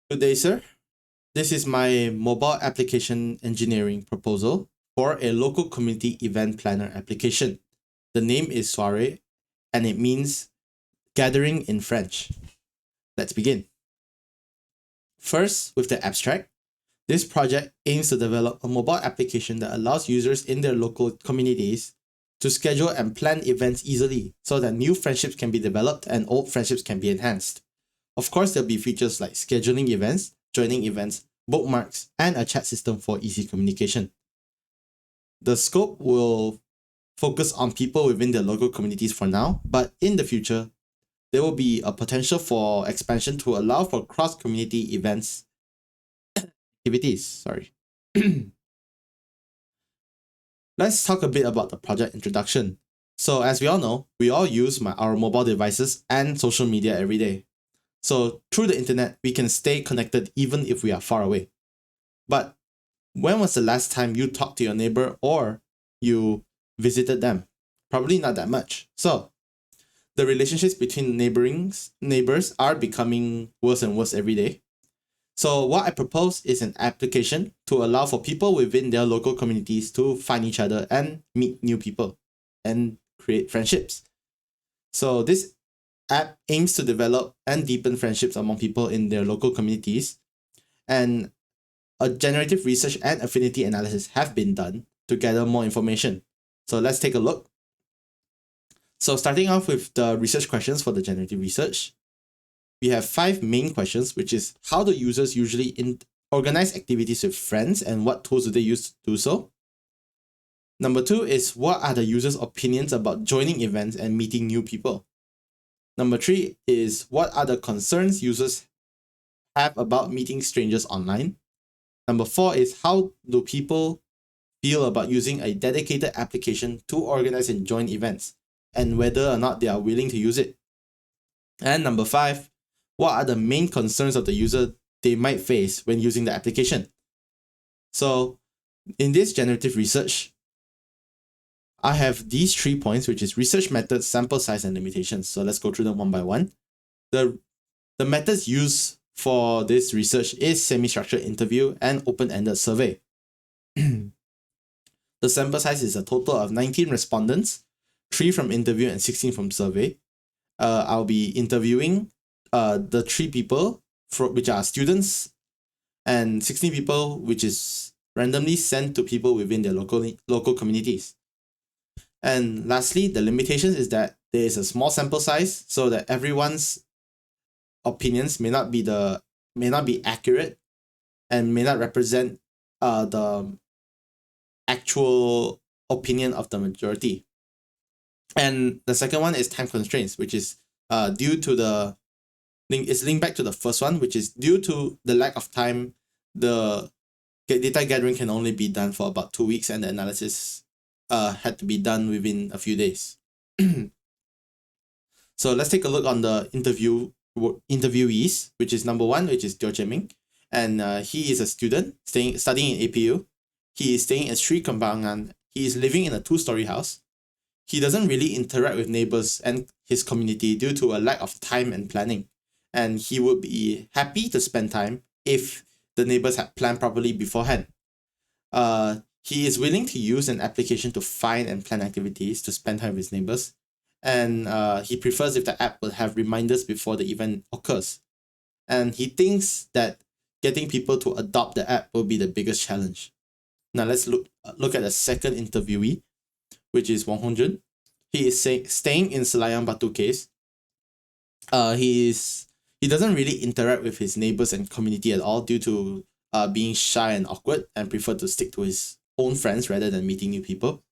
Good day, sir. This is my mobile application engineering proposal for a local community event planner application. The name is soirée and it means gathering in French. Let's begin. First, with the abstract, this project aims to develop a mobile application that allows users in their local communities to schedule and plan events easily so that new friendships can be developed and old friendships can be enhanced. Of course, there'll be features like scheduling events, joining events, bookmarks, and a chat system for easy communication. The scope will focus on people within their local communities for now, but in the future, there will be a potential for expansion to allow for cross-community events activities. Sorry. Let's talk a bit about the project introduction. So as we all know, we all use our mobile devices and social media every day. So through the internet, we can stay connected even if we are far away. But when was the last time you talked to your neighbor or you visited them? Probably not that much. So the relationships between neighbors are becoming worse and worse every day. So what I propose is an application to allow for people within their local communities to find each other and meet new people and create friendships. So this app aims to develop and deepen friendships among people in their local communities, and a generative research and affinity analysis have been done to gather more information. So let's take a look. So starting off with the research questions for the generative research, we have 5 main questions, which is how do users usually organize activities with friends and what tools do they use to do so? Number 2 is what are the users' opinions about joining events and meeting new people? Number 3 is what are the concerns users have about meeting strangers online? Number 4 is how do people feel about using a dedicated application to organize and join events and whether or not they are willing to use it? And number 5, what are the main concerns of the user they might face when using the application? So in this generative research, I have these 3 points, which is research methods, sample size, and limitations. So let's go through them one by one. The methods used for this research is semi-structured interview and open-ended survey. The sample size is a total of 19 respondents, 3 from interview and 16 from survey. I'll be interviewing the 3 people which are students and 16 people which is randomly sent to people within their local communities. And lastly, the limitations is that there is a small sample size so that everyone's opinions may not be accurate and may not represent the actual opinion of the majority. And the second one is time constraints, which is due to the linked back to the first one, which is due to the lack of time, the data gathering can only be done for about 2 weeks and the analysis had to be done within a few days. So let's take a look on the interviewees, which is number 1, which is Teo Ming, and he is a student studying in APU. He is staying in Sri Kembangan. He is living in a 2-story house. He doesn't really interact with neighbors and his community due to a lack of time and planning. And he would be happy to spend time if the neighbors had planned properly beforehand. He is willing to use an application to find and plan activities to spend time with his neighbors. And he prefers if the app will have reminders before the event occurs. And he thinks that getting people to adopt the app will be the biggest challenge. Now let's look at the second interviewee, which is Wong Hongjun. He is staying in Selayang Batu Case. He doesn't really interact with his neighbors and community at all due to being shy and awkward and prefer to stick to his own friends rather than meeting new people.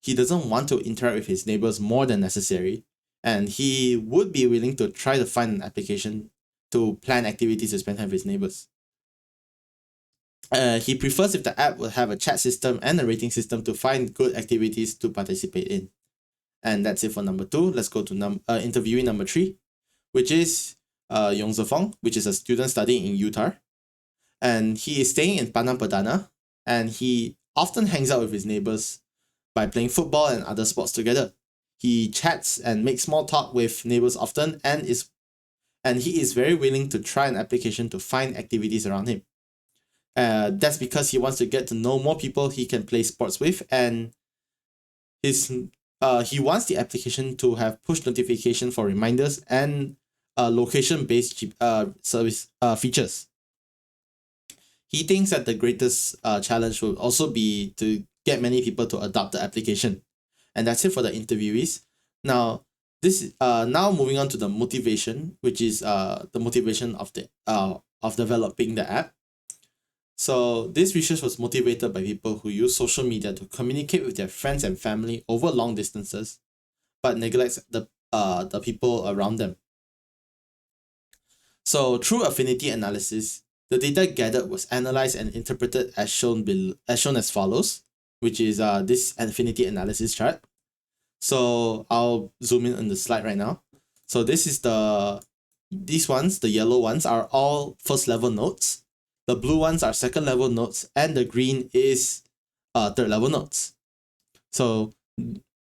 He doesn't want to interact with his neighbors more than necessary, and he would be willing to try to find an application to plan activities to spend time with his neighbors. He prefers if the app will have a chat system and a rating system to find good activities to participate in. And that's it for number 2. Let's go to interviewee number 3, which is Yong Zefong, which is a student studying in UTAR. And he is staying in Padang Perdana, and he often hangs out with his neighbors by playing football and other sports together. He chats and makes small talk with neighbors often and and he is very willing to try an application to find activities around him. That's because he wants to get to know more people he can play sports with, and he wants the application to have push notification for reminders and location-based service features. He thinks that the greatest challenge will also be to get many people to adopt the application. And that's it for the interviewees. Now, now moving on to the motivation, which is the motivation of developing the app. So this research was motivated by people who use social media to communicate with their friends and family over long distances, but neglects the people around them. So through affinity analysis, the data gathered was analyzed and interpreted as shown as follows, which is this affinity analysis chart. So I'll zoom in on the slide right now. So these ones, the yellow ones, are all first level nodes. The blue ones are second level nodes, and the green is third level nodes. So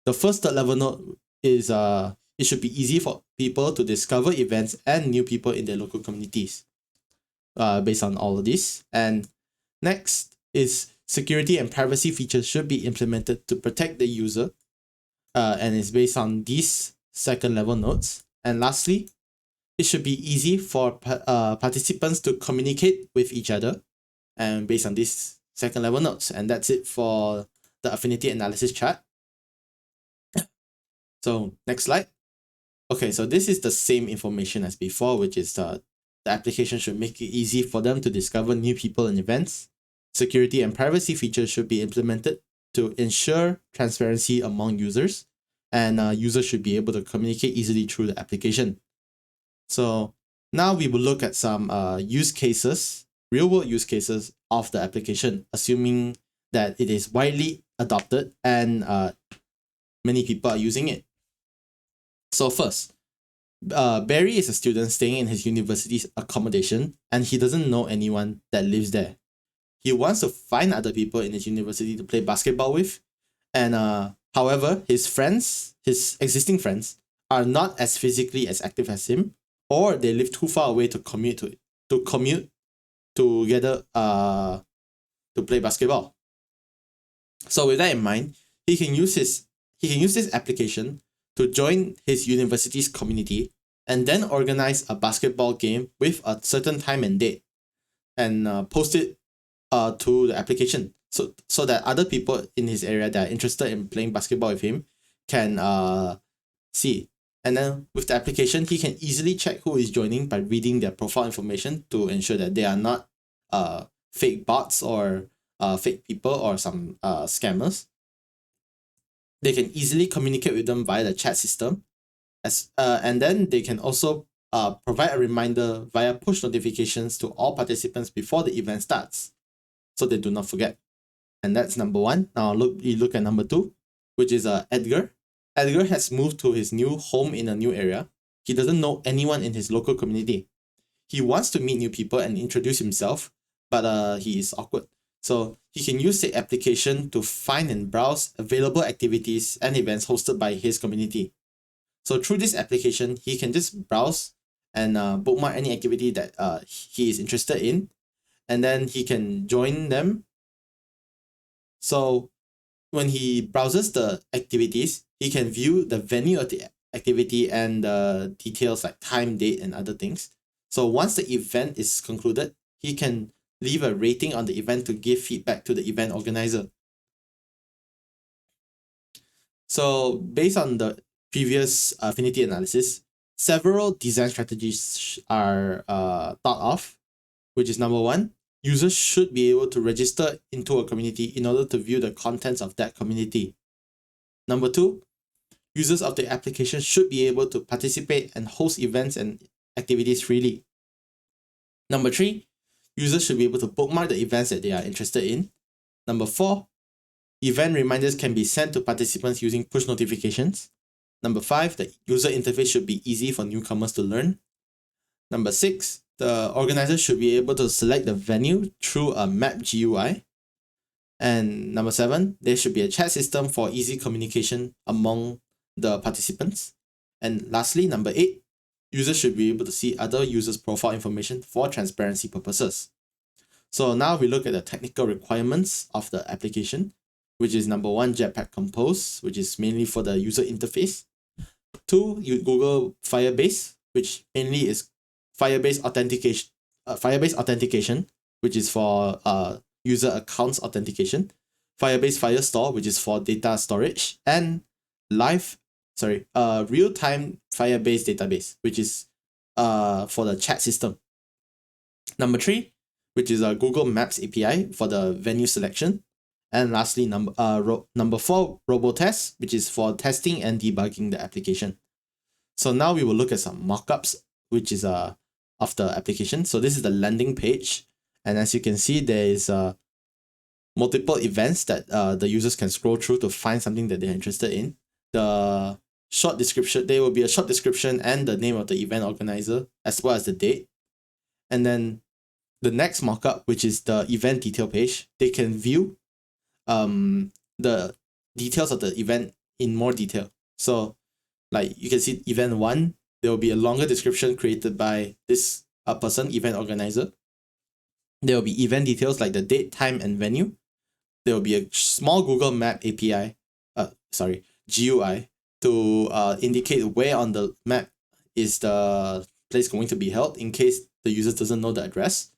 the first third level node is it should be easy for people to discover events and new people in their local communities. Based on all of this. And next is security and privacy features should be implemented to protect the user, and is based on these second level nodes. And lastly, it should be easy for participants to communicate with each other, and based on these second level nodes. And that's it for the affinity analysis chart. So next slide. Okay, so this is the same information as before, which is the application should make it easy for them to discover new people and events. Security and privacy features should be implemented to ensure transparency among users, and users should be able to communicate easily through the application. So now we will look at some use cases, real-world use cases of the application, assuming that it is widely adopted and many people are using it. So first, Barry is a student staying in his university's accommodation, and he doesn't know anyone that lives there. He wants to find other people in his university to play basketball with, and however, his existing friends, are not as physically as active as him, or they live too far away to commute together to play basketball. So with that in mind, he can use this application to join his university's community and then organize a basketball game with a certain time and date, and post it to the application so that other people in his area that are interested in playing basketball with him can see. And then with the application, he can easily check who is joining by reading their profile information to ensure that they are not fake bots or fake people or some scammers. They can easily communicate with them via the chat system, and then they can also provide a reminder via push notifications to all participants before the event starts, so they do not forget. And that's number one. Now you look at number two, which is Edgar. Edgar has moved to his new home in a new area. He doesn't know anyone in his local community. He wants to meet new people and introduce himself, but he is awkward. So he can use the application to find and browse available activities and events hosted by his community. So through this application, he can just browse and bookmark any activity that he is interested in, and then he can join them. So when he browses the activities, he can view the venue of the activity and the details like time, date, and other things. So once the event is concluded, he can leave a rating on the event to give feedback to the event organizer. So based on the previous affinity analysis, several design strategies are thought of, which is number one, users should be able to register into a community in order to view the contents of that community. Number two, users of the application should be able to participate and host events and activities freely. Number three, users should be able to bookmark the events that they are interested in. Number four, event reminders can be sent to participants using push notifications. Number five, the user interface should be easy for newcomers to learn. Number six, the organizer should be able to select the venue through a map GUI. And number seven, there should be a chat system for easy communication among the participants. And lastly, number eight, users should be able to see other users' profile information for transparency purposes. So now we look at the technical requirements of the application, which is number one, Jetpack Compose, which is mainly for the user interface. Two, Google Firebase, which mainly is Firebase authentication, which is for user accounts authentication. Firebase Firestore, which is for data storage, and real-time Firebase database, which is for the chat system. Number three, which is a Google Maps API for the venue selection. And lastly, number four, RoboTest, which is for testing and debugging the application. So now we will look at some mockups, which is of the application. So this is the landing page, and as you can see, there is multiple events that the users can scroll through to find something that they're interested in. The short description, there will be a short description and the name of the event organizer, as well as the date. And then the next mockup, which is the event detail page, they can view the details of the event in more detail. So like you can see event 1, there will be a longer description created by this person, event organizer. There will be event details like the date, time, and venue. There will be a small Google Map API, GUI, to indicate where on the map is the place going to be held in case the user doesn't know the address.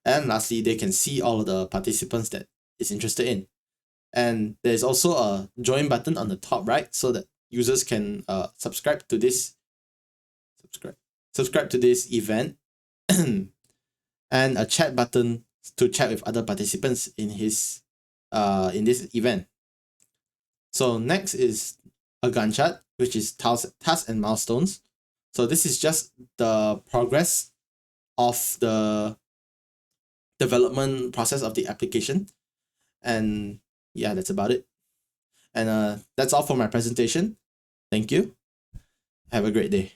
And lastly, they can see all of the participants that is interested in. And there's also a join button on the top right so that users can subscribe to this event and a chat button to chat with other participants in this event. So next is a Gantt chart, which is tasks and milestones. So this is just the progress of the development process of the application. And yeah, that's about it. And that's all for my presentation. Thank you. Have a great day.